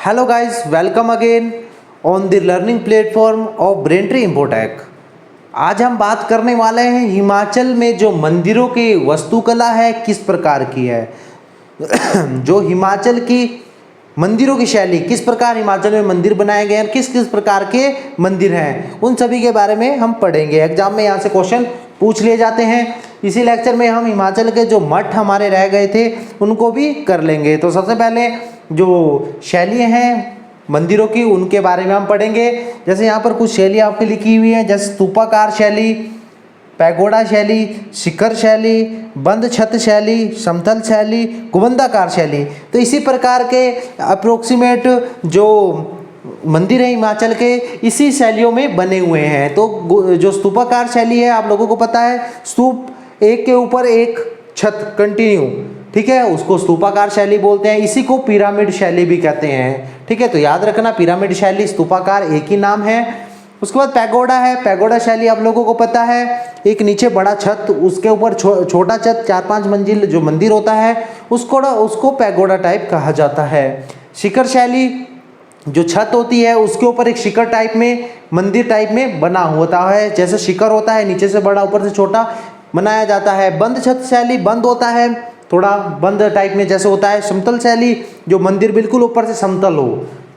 Hello guys, welcome again on the learning platform of Braintree Infotech. आज हम बात करने वाले हैं हिमाचल में जो मंदिरों की वास्तुकला है किस प्रकार की है। जो हिमाचल की मंदिरों की शैली, किस प्रकार हिमाचल में मंदिर बनाए गए हैं, किस किस प्रकार के मंदिर हैं, उन सभी के बारे में हम पढ़ेंगे। एग्जाम में यहाँ से क्वेश्चन पूछ लिए जाते हैं। इसी लेक्चर में हम हिमाचल के जो मठ हमारे रह गए थे उनको भी कर लेंगे। तो सबसे पहले जो शैली हैं मंदिरों की उनके बारे में हम पढ़ेंगे। जैसे यहाँ पर कुछ शैली आपकी लिखी हुई है, जैसे स्तूपाकार शैली, पैगोडा शैली, शिखर शैली, बंद छत शैली, समतल शैली, कुबंदाकार शैली। तो इसी प्रकार के अप्रोक्सीमेट जो मंदिर है हिमाचल के इसी शैलियों में बने हुए हैं। तो जो स्तूपाकार शैली है आप लोगों को पता है, स्तूप एक के ऊपर एक छत कंटिन्यू, ठीक है, उसको स्तूपाकार शैली बोलते हैं। इसी को पिरामिड शैली भी कहते हैं, ठीक है। तो याद रखना, पिरामिड शैली स्तूपाकार एक ही नाम है। उसके बाद पैगोडा है। पैगोडा शैली आप लोगों को पता है, एक नीचे बड़ा छत, उसके ऊपर छोटा छत, 4-5 मंजिल जो मंदिर होता है उसको पैगोडा टाइप कहा जाता है। शिखर शैली, जो छत होती है उसके ऊपर एक शिखर टाइप में, मंदिर टाइप में बना होता है, जैसे शिखर होता है नीचे से बड़ा ऊपर से छोटा बनाया जाता है। बंद छत शैली, बंद होता है थोड़ा बंद टाइप में जैसे होता है। समतल शैली, जो मंदिर बिल्कुल ऊपर से समतल हो,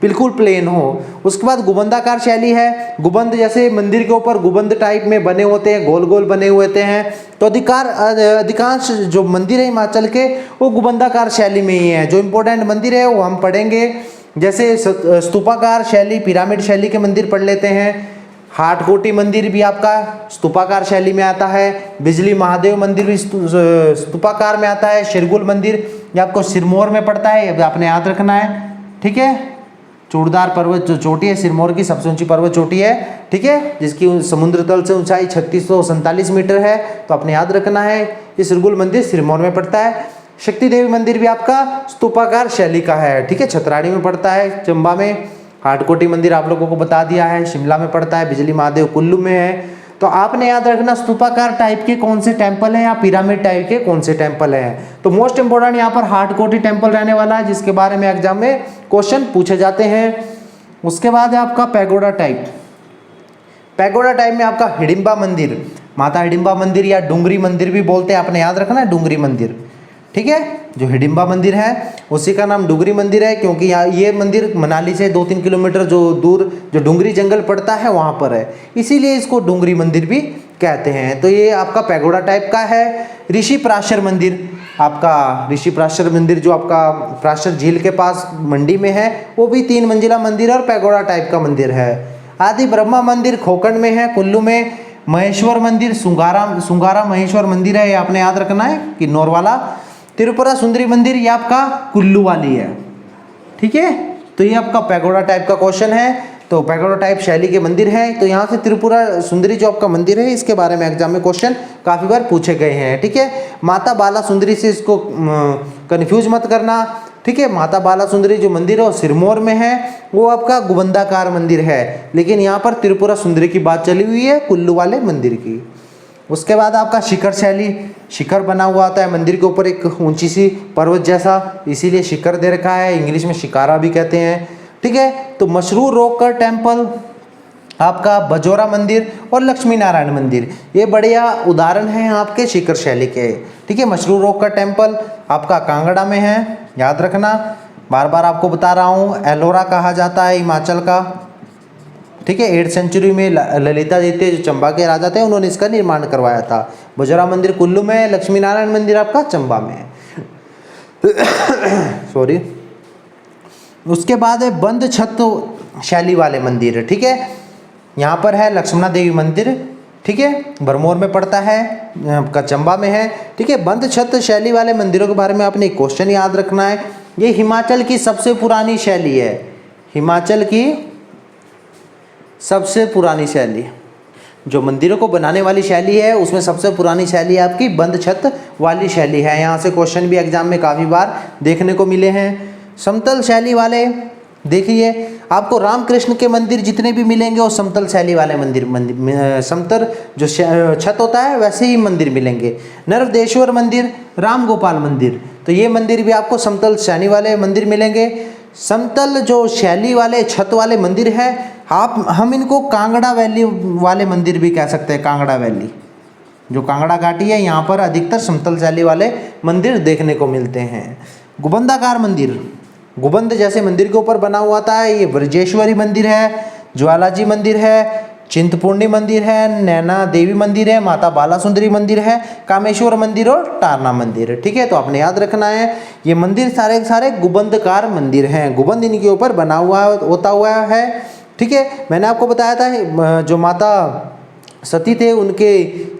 बिल्कुल प्लेन हो। उसके बाद गुबंदाकार शैली है। गुबंद जैसे मंदिर के ऊपर गुबंद टाइप में बने होते हैं, गोल गोल बने हुए होते हैं। तो अधिकांश जो मंदिर है हिमाचल के वो गुबंदाकार शैली में ही है। जो इम्पोर्टेंट मंदिर है वो हम पढ़ेंगे, जैसे स्तूपाकार शैली, पिरामिड शैली के मंदिर पढ़ लेते हैं। हाटकोटी मंदिर भी आपका स्तूपाकार शैली में आता है। बिजली महादेव मंदिर भी स्तूपाकार में आता है। शिरगुल मंदिर ये आपको सिरमौर में पड़ता है, ये आपने याद रखना है, ठीक है। चूड़दार पर्वत जो चोटी है सिरमौर की सबसे ऊंची पर्वत चोटी है, ठीक है, जिसकी समुद्र तल से ऊंचाई 3647 मीटर है। तो आपने याद रखना है ये सिरगुल मंदिर सिरमौर में पड़ता है। शक्ति देवी मंदिर भी आपका स्तूपाकार शैली का है, ठीक है, छतराड़ी में पड़ता है, चंबा में। हाटकोटी मंदिर आप लोगों को बता दिया है, शिमला में पड़ता है। बिजली महादेव कुल्लू में है। तो आपने याद रखना स्तूपाकार टाइप के कौन से टेंपल हैं या पिरामिड टाइप के कौन से टेंपल हैं। तो मोस्ट इंपोर्टेंट यहाँ पर हाटकोटी टेंपल रहने वाला है, जिसके बारे में एग्जाम में क्वेश्चन पूछे जाते हैं। उसके बाद है आपका पैगोडा टाइप। पैगोडा टाइप में आपका हिडिंबा मंदिर, माता हिडिंबा मंदिर या डूंगरी मंदिर भी बोलते हैं, आपने याद रखना है, डूंगरी मंदिर, ठीक है। जो हिडिंबा मंदिर है उसी का नाम डूंगरी मंदिर है, क्योंकि यहाँ ये मंदिर मनाली से 2-3 किलोमीटर जो दूर जो डूंगरी जंगल पड़ता है वहाँ पर है, इसीलिए इसको डूंगरी मंदिर भी कहते हैं। तो ये आपका पैगोडा टाइप का है। ऋषि प्राशर मंदिर, आपका ऋषि प्राशर मंदिर जो आपका प्राशर झील के पास मंडी में है, वो भी 3 मंजिला मंदिर और पैगोडा टाइप का मंदिर है। आदि ब्रह्मा मंदिर खोखंड में है, कुल्लू में। महेश्वर मंदिर सुंगारा महेश्वर मंदिर है, ये आपने याद रखना है, किन्नौर वाला। त्रिपुरा सुंदरी मंदिर ये आपका कुल्लू वाली है, ठीक है। तो ये आपका पैगोडा टाइप का क्वेश्चन है। तो पैगोडा टाइप शैली के मंदिर है। तो यहाँ से त्रिपुरा सुंदरी जो आपका मंदिर है इसके बारे में एग्जाम में क्वेश्चन काफ़ी बार पूछे गए हैं, ठीक है। माता बाला सुंदरी से इसको कन्फ्यूज मत करना, ठीक है। माता बाला सुंदरी जो मंदिर है वो सिरमौर में है, वो आपका गुबंदाकार मंदिर है, लेकिन यहाँ पर त्रिपुरा सुंदरी की बात चली हुई है कुल्लू वाले मंदिर की। उसके बाद आपका शिखर शैली, शिखर बना हुआ आता है मंदिर के ऊपर एक ऊंची सी पर्वत जैसा, इसीलिए शिखर दे रखा है, इंग्लिश में शिकारा भी कहते हैं, ठीक है। तो मशरूर रॉक का टेम्पल, आपका बजोरा मंदिर और लक्ष्मी नारायण मंदिर, ये बढ़िया उदाहरण हैं आपके शिखर शैली के, ठीक है। मशरूर रॉक का टेम्पल आपका कांगड़ा में है, याद रखना, बार बार आपको बता रहा हूँ। एलोरा कहा जाता है हिमाचल का, ठीक है। 8th सेंचुरी में ललिता द्वितीय जो चंबा के राजा थे उन्होंने इसका निर्माण करवाया था। बजोरा मंदिर कुल्लू में है, लक्ष्मी नारायण मंदिर आपका चंबा में है। सॉरी। उसके बाद है बंद छत शैली वाले मंदिर, ठीक है। यहाँ पर है लक्ष्मणा देवी मंदिर, ठीक है, भरमौर में पड़ता है, आपका चंबा में है, ठीक है। बंद छत शैली वाले मंदिरों के बारे में आपने एक क्वेश्चन याद रखना है। ये हिमाचल की सबसे पुरानी शैली है, हिमाचल की सबसे पुरानी शैली, जो मंदिरों को बनाने वाली शैली है उसमें सबसे पुरानी शैली आपकी बंद छत वाली शैली है। यहाँ से क्वेश्चन भी एग्जाम में काफ़ी बार देखने को मिले हैं। समतल शैली वाले देखिए, आपको रामकृष्ण के मंदिर जितने भी मिलेंगे वो समतल शैली वाले मंदिर समतल जो छत होता है वैसे ही मंदिर मिलेंगे। नर्वदेश्वर मंदिर, राम गोपाल मंदिर, तो ये मंदिर भी आपको समतल शैली वाले मंदिर मिलेंगे। समतल जो शैली वाले छत वाले मंदिर है, हम इनको कांगड़ा वैली वाले मंदिर भी कह सकते हैं। कांगड़ा वैली, जो कांगड़ा घाटी है, यहाँ पर अधिकतर समतल शैली वाले मंदिर देखने को मिलते हैं। गुंबदाकार मंदिर, गुंबद जैसे मंदिर के ऊपर बना हुआ था, ये ब्रजेश्वरी मंदिर है, ज्वालाजी मंदिर है, चिंतपूर्णी मंदिर है, नैना देवी मंदिर है, माता बाला सुंदरी मंदिर है, कामेश्वर मंदिर और टारना मंदिर। ठीक है, तो आपने याद रखना है ये मंदिर सारे सारे गुंबदकार मंदिर हैं, गुंबद इनके ऊपर बना हुआ होता हुआ है। ठीक है, मैंने आपको बताया था जो माता सती थे उनके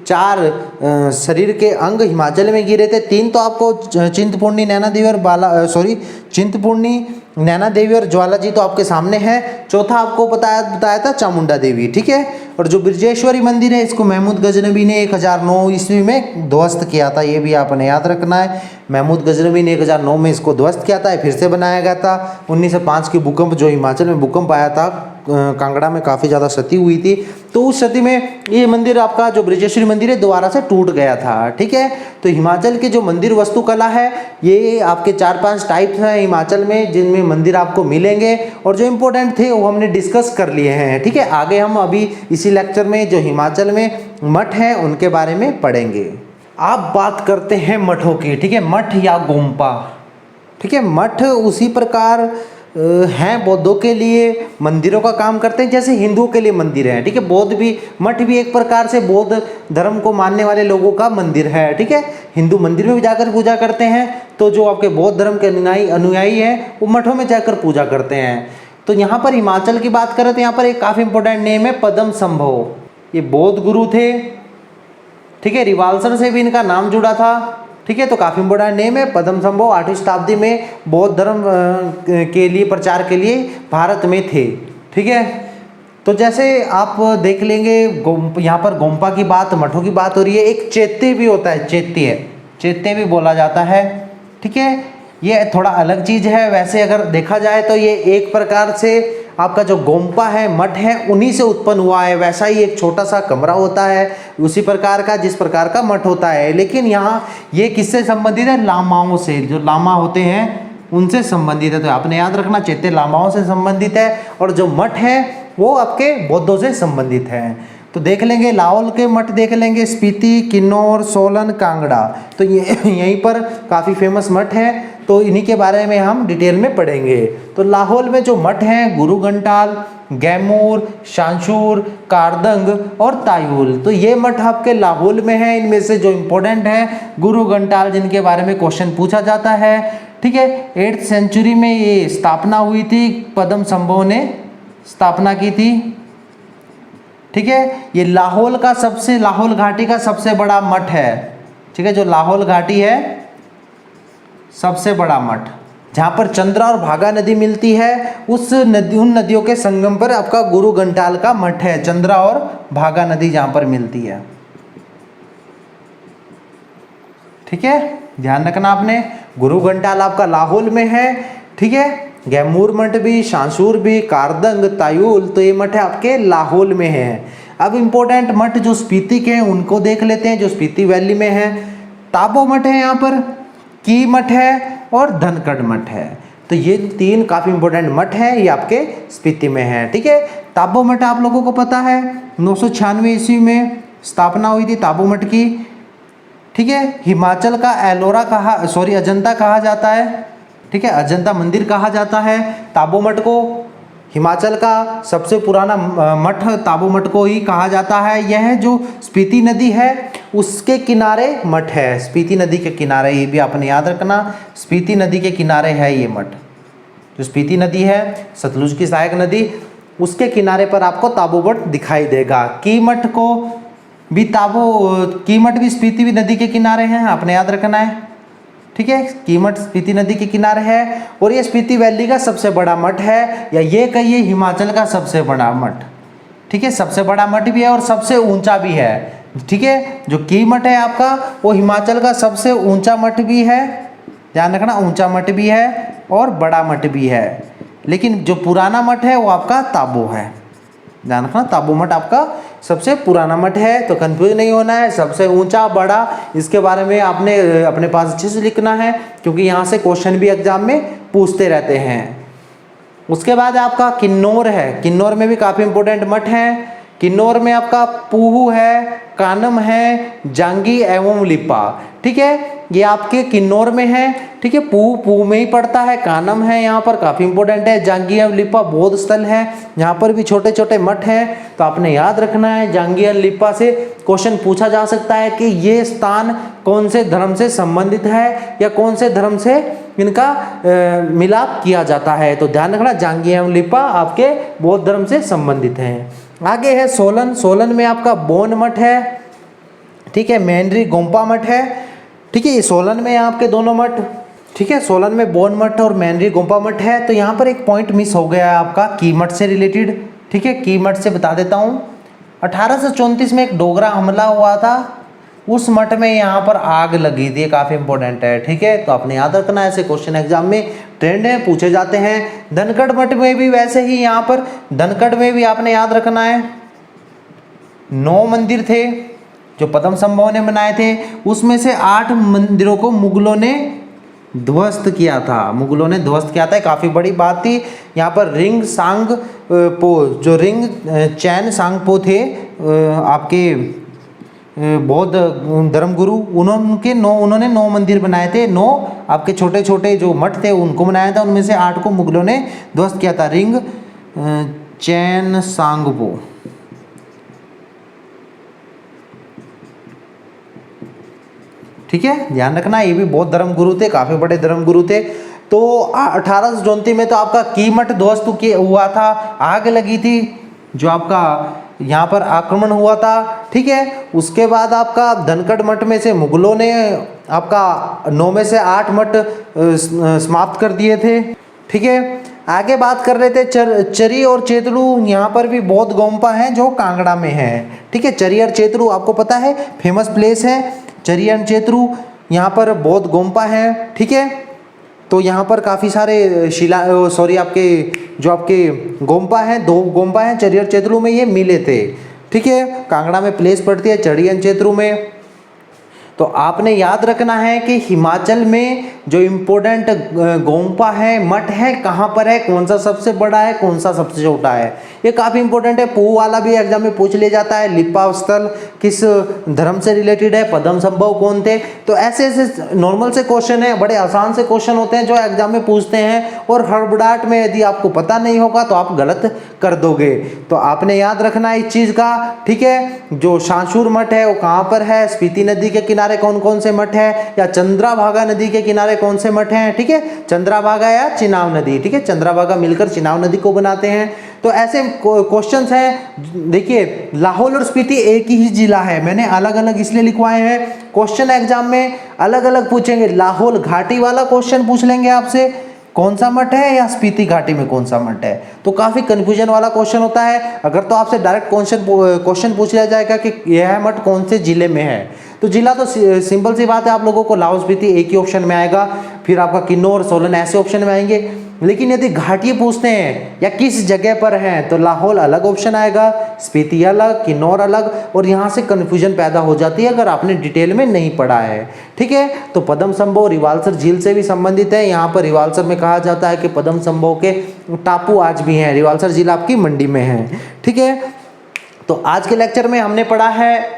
4 शरीर के अंग हिमाचल में गिरे थे। 3 तो आपको चिंतपूर्णी, नैना देवी और चिंतपूर्णी, नैना देवी और ज्वालाजी तो आपके सामने है। चौथा आपको बताया था चामुंडा देवी। ठीक है, और जो ब्रजेश्वरी मंदिर है इसको महमूद गजनबी ने 1009 ईस्वी में ध्वस्त किया था, ये भी आपने याद रखना है। महमूद गजनबी ने 1009 में इसको ध्वस्त किया था, फिर से बनाया गया था। 1905 की भूकंप, जो हिमाचल में भूकंप आया था, कांगड़ा में काफ़ी ज़्यादा क्षति हुई थी, तो उस क्षति में ये मंदिर आपका जो ब्रजेश्वरी मंदिर है दोबारा से टूट गया था। ठीक है, तो हिमाचल के जो मंदिर वास्तुकला है ये आपके 4-5 टाइप्स हैं हिमाचल में जिनमें मंदिर आपको मिलेंगे, और जो इम्पोर्टेंट थे वो हमने डिस्कस कर लिए हैं। ठीक है, आगे हम अभी इसी लेक्चर में जो हिमाचल में मठ हैं उनके बारे में पढ़ेंगे। आप बात करते हैं मठों की। ठीक है, मठ या गोम्पा। ठीक है, मठ उसी प्रकार हैं बौद्धों के लिए मंदिरों का काम करते हैं जैसे हिंदुओं के लिए मंदिर है। ठीक है, बौद्ध भी, मठ भी एक प्रकार से बौद्ध धर्म को मानने वाले लोगों का मंदिर है। ठीक है, हिंदू मंदिर में भी जाकर पूजा करते हैं, तो जो आपके बौद्ध धर्म के अनुयायी हैं वो मठों में जाकर पूजा करते हैं। तो यहाँ पर हिमाचल की बात करें तो यहाँ पर एक काफ़ी इंपॉर्टेंट नेम है पद्मसंभव। ये बौद्ध गुरु थे। ठीक है, रिवाल्सर से भी इनका नाम जुड़ा था। ठीक है, तो काफ़ी इंपॉर्टेंट नेम है पद्मसंभव। 8वीं शताब्दी में बौद्ध धर्म के लिए प्रचार के लिए भारत में थे। ठीक है, तो जैसे आप देख लेंगे यहाँ पर गोम्पा की बात, मठों की बात हो रही है। एक चैत्य भी होता है, चैत्य भी बोला जाता है। ठीक है, ये थोड़ा अलग चीज़ है। वैसे अगर देखा जाए तो ये एक प्रकार से आपका जो गोम्पा है, मठ है, उन्हीं से उत्पन्न हुआ है। वैसा ही एक छोटा सा कमरा होता है उसी प्रकार का जिस प्रकार का मठ होता है, लेकिन यहाँ ये किससे संबंधित है? लामाओं से। जो लामा होते हैं उनसे संबंधित है। तो आपने याद रखना, चैत्य लामाओं से संबंधित है और जो मठ है वो आपके बौद्धों से संबंधित है। तो देख लेंगे लाहौल के मठ, देख लेंगे स्पीति, किन्नौर, सोलन, कांगड़ा, तो ये यहीं पर काफ़ी फेमस मठ हैं। तो इन्हीं के बारे में हम डिटेल में पढ़ेंगे। तो लाहौल में जो मठ हैं गुरु घंटाल, गैमूर, शांशूर, कारदंग और तायूल, तो ये मठ आपके लाहौल में है। इनमें से जो इम्पोर्टेंट है गुरु घंटाल, जिनके बारे में क्वेश्चन पूछा जाता है। ठीक है, 8th सेंचुरी में ये स्थापना हुई थी, पद्मसंभव ने स्थापना की थी। ठीक है, ये लाहौल घाटी का सबसे बड़ा मठ है। ठीक है, जो लाहौल घाटी है सबसे बड़ा मठ, जहाँ पर चंद्रा और भागा नदी मिलती है, उन नदियों के संगम पर आपका गुरु घंटाल का मठ है। चंद्रा और भागा नदी जहाँ पर मिलती है। ठीक है, ध्यान रखना आपने, गुरु घंटाल आपका लाहौल में है। ठीक है, गैमूर मठ भी, शांशूर भी, कारदंग, तायूल, तो ये मठ है आपके लाहौल में है। अब इम्पोर्टेंट मठ जो स्पीति के हैं उनको देख लेते हैं, जो स्पीति वैली में है। ताबो मठ है यहाँ पर, की मठ है और धनकड़ मठ है। तो ये 3 काफ़ी इंपॉर्टेंट मठ हैं, ये आपके स्पीति में है। ठीक है, ताबो मठ आप लोगों को पता है 996 ईस्वी में स्थापना हुई थी ताबो मठ की। ठीक है, हिमाचल का अजंता कहा जाता है। ठीक है, अजंता मंदिर कहा जाता है ताबो मठ को। हिमाचल का सबसे पुराना मठ ताबो मठ को ही कहा जाता है। यह जो स्पीति नदी है उसके किनारे मठ है, स्पीति नदी के किनारे, ये भी आपने याद रखना, स्पीति नदी के किनारे है ये मठ। जो स्पीति नदी है सतलुज की सहायक नदी, उसके किनारे पर आपको ताबो मठ दिखाई देगा। की मठ भी स्पीति नदी के किनारे हैं, आपने याद रखना है। ठीक है, कीमठ स्पीति नदी के किनारे है और ये स्पीति वैली का सबसे बड़ा मठ है, या ये कहिए हिमाचल का सबसे बड़ा मठ। ठीक है, सबसे बड़ा मठ भी है और सबसे ऊंचा भी है। ठीक है, जो कीमठ है आपका वो हिमाचल का सबसे ऊंचा मठ भी है, ध्यान रखना, ऊंचा मठ भी है और बड़ा मठ भी है। लेकिन जो पुराना मठ है वो आपका ताबो है, ध्यान रखना, ताबो मठ आपका सबसे पुराना मठ है। तो कंफ्यूज नहीं होना है, सबसे ऊंचा, बड़ा, इसके बारे में आपने अपने पास अच्छे से लिखना है, क्योंकि यहाँ से क्वेश्चन भी एग्जाम में पूछते रहते हैं। उसके बाद आपका किन्नौर है, किन्नौर में भी काफ़ी इंपॉर्टेंट मठ है। किन्नौर में आपका पूहू है, कानम है, जांगी एवं लिपा। ठीक है, ये आपके किन्नौर में है। ठीक है, पूह में ही पड़ता है, कानम है, यहाँ पर काफ़ी इंपॉर्टेंट है। जांगी एवं लिपा बौद्ध स्थल है, यहाँ पर भी छोटे छोटे मठ हैं, तो आपने याद रखना है। जांगी एवं लिपा से क्वेश्चन पूछा जा सकता है कि ये स्थान कौन से धर्म से संबंधित है या कौन से धर्म से इनका मिलाप किया जाता है। तो ध्यान रखना, जांगी एवं लिपा आपके बौद्ध धर्म से संबंधित हैं। आगे है सोलन। सोलन में आपका बोन मठ है। ठीक है, मेंडरी गोम्पा मठ है। ठीक है, ये सोलन में आपके दोनों मठ। ठीक है, सोलन में बोन मठ और मेंडरी गोम्पा मठ है। तो यहाँ पर एक पॉइंट मिस हो गया है आपका की मठ से रिलेटेड। ठीक है, की मठ से बता देता हूँ। 1834 में एक डोगरा हमला हुआ था, उस मठ में यहाँ पर आग लगी थी, काफ़ी इंपॉर्टेंट है। ठीक है, तो आपने याद रखना है, ऐसे क्वेश्चन एग्जाम में ट्रेंड है, पूछे जाते हैं। धनखड़ मठ में भी वैसे ही, यहाँ पर धनखड़ में भी आपने याद रखना है 9 मंदिर थे जो पद्म संभव ने बनाए थे, उसमें से 8 मंदिरों को मुगलों ने ध्वस्त किया था। मुगलों ने ध्वस्त किया था, काफ़ी बड़ी बात थी। यहाँ पर रिंग सांग पो, जो रिंग चैन सांगपो थे आपके बौद्ध धर्मगुरु, उन्होंने 9 मंदिर बनाए थे। 9 आपके छोटे छोटे जो मठ थे उनको बनाया था, उनमें से 8 को मुगलों ने ध्वस्त किया था। रिंग चैन सांगपो। ठीक है, ध्यान रखना, ये भी बौद्ध धर्मगुरु थे, काफ़ी बड़े धर्मगुरु थे। तो 1834 में तो आपका की मठ ध्वस्त हुआ था, आग लगी थी, जो आपका यहाँ पर आक्रमण हुआ था। ठीक है, उसके बाद आपका धनखड़ मठ में से मुगलों ने आपका 9 में से 8 मठ समाप्त कर दिए थे। ठीक है, आगे बात कर रहे थे चरी और चेतलू। यहाँ पर भी बौद्ध गोम्पा हैं जो कांगड़ा में है। ठीक है, चरी और चेतलू आपको पता है फेमस प्लेस है, चरी एंड चेतरू, यहाँ पर बौद्ध गोम्पा है। ठीक है, तो यहाँ पर काफ़ी सारे आपके जो आपके गोम्पा हैं, 2 गोम्पा हैं चरी और चेतरू में, ये मिले थे। ठीक है, कांगड़ा में प्लेस पड़ती है, चरी एंड चेतरू में। तो आपने याद रखना है कि हिमाचल में जो इम्पोर्टेंट गोम्पा है, मठ है, कहाँ पर है, कौन सा सबसे बड़ा है, कौन सा सबसे छोटा है, ये काफ़ी इंपॉर्टेंट है। पूह वाला भी एग्जाम में पूछ लिया जाता है। लिपा स्थल किस धर्म से रिलेटेड है, पद्म संभव कौन थे। तो ऐसे ऐसे नॉर्मल से क्वेश्चन है, बड़े आसान से क्वेश्चन होते हैं जो एग्जाम में पूछते हैं, और हड़बड़ाहट में यदि आपको पता नहीं होगा तो आप गलत कर दोगे। तो आपने याद रखना है इस चीज़ का। ठीक है, जो सांसूर मठ है वो कहाँ पर है, स्पीति नदी के किनारे कौन कौन से मठ है, या चंद्राभागा नदी के किनारे कौन से मठ हैं। ठीक है, चंद्राभागा या चिनाब नदी। ठीक है, चंद्राभागा मिलकर चिनाब नदी को बनाते हैं। तो ऐसे क्वेश्चंस हैं। देखिए, लाहौल और स्पीति एक ही जिला है, मैंने अलग अलग इसलिए लिखवाए हैं, क्वेश्चन एग्जाम में अलग अलग पूछेंगे। लाहौल घाटी वाला क्वेश्चन पूछ लेंगे आपसे, कौन सा मठ है, या स्पीति घाटी में कौन सा मठ है। तो काफ़ी कन्फ्यूजन वाला क्वेश्चन होता है। अगर तो आपसे डायरेक्ट क्वेश्चन पूछ लिया जाएगा कि यह मठ कौन से जिले में है, तो जिला तो सिंपल सी बात है, आप लोगों को लाहौल स्पीति एक ही ऑप्शन में आएगा, फिर आपका किन्नौर सोलन ऐसे ऑप्शन में आएंगे। लेकिन यदि घाटी पूछते हैं या किस जगह पर हैं, तो लाहौल अलग ऑप्शन आएगा, स्पीति अलग, किन्नौर अलग, और यहाँ से कन्फ्यूजन पैदा हो जाती है अगर आपने डिटेल में नहीं पढ़ा है। ठीक है, तो पद्म संभव रिवाल्सर झील से भी संबंधित है। यहाँ पर रिवाल्सर में कहा जाता है कि पद्म संभव के टापू आज भी हैं, रिवाल्सर झील आपकी मंडी में है। ठीक है, तो आज के लेक्चर में हमने पढ़ा है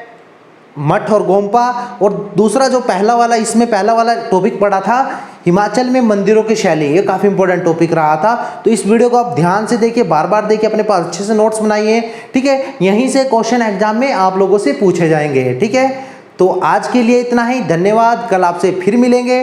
मठ और गोम्पा, और दूसरा जो पहला वाला टॉपिक पढ़ा था हिमाचल में मंदिरों की शैली, ये काफ़ी इंपॉर्टेंट टॉपिक रहा था। तो इस वीडियो को आप ध्यान से देखिए, बार बार देखिए, अपने पास अच्छे से नोट्स बनाइए। ठीक है, यहीं से क्वेश्चन एग्जाम में आप लोगों से पूछे जाएंगे। ठीक है, तो आज के लिए इतना ही, धन्यवाद, कल आपसे फिर मिलेंगे।